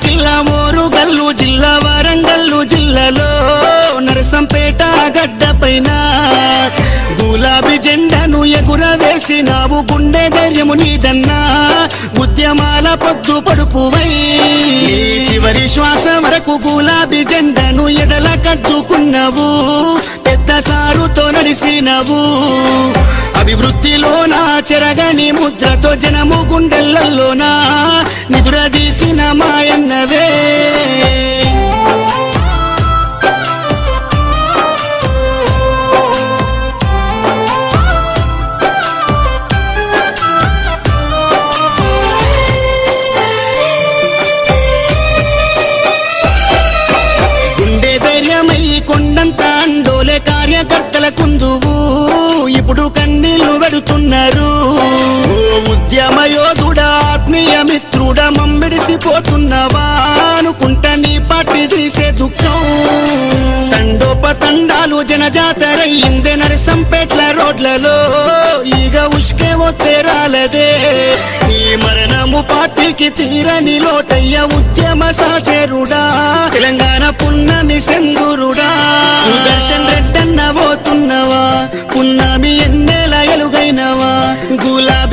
కిల్లా మోరుగల్లు జిల్లా వరంగల్లు జిల్లాలో నరసంపేట గడ్డ పైన గులాబీ జెండాను ఎగురవేసినావు, గుండె ధైర్యము నీదన్నా, ఉద్యమాల పొద్దు పడుపువై చివరి శ్వాస వరకు గులాబీ జెండాను ఎదల కద్దుకున్నావు, పెద్ద సారుతో నడిసినవు. అభివృద్ధిలోనా చెరగని ముద్రతో జనము గుండెలలోనా నిదురదీసిన మాయన్నవే. గుండె ధైర్యమై కొండంత అండోలే కార్యకర్తల కుందువు ఇప్పుడు కన్నీళ్లు పెడుతున్నారు. ఉద్యమ యోధుడా ఆత్మీయ మిత్రుడా మమ్మిడిసిపోతున్నవా అనుకుంట నీ పార్టీ తీసే దుఃఖం. తండోపతండాలు జనజాతరయ్యిందే నరసంపేట్ల రోడ్లలో, ఈగ ఉష్కే ఒత్తేరాలదే. ఈ మరణము పార్టీకి తీరని లోటయ్య ఉద్యమ సాచేరుడా, తెలంగాణ పున్నమి సెందురుడా. సుదర్శన్ రెడ్డన్న పోతున్నవా, పున్నమి ఎన్నేల ఎలుగైనవా, గులాబీ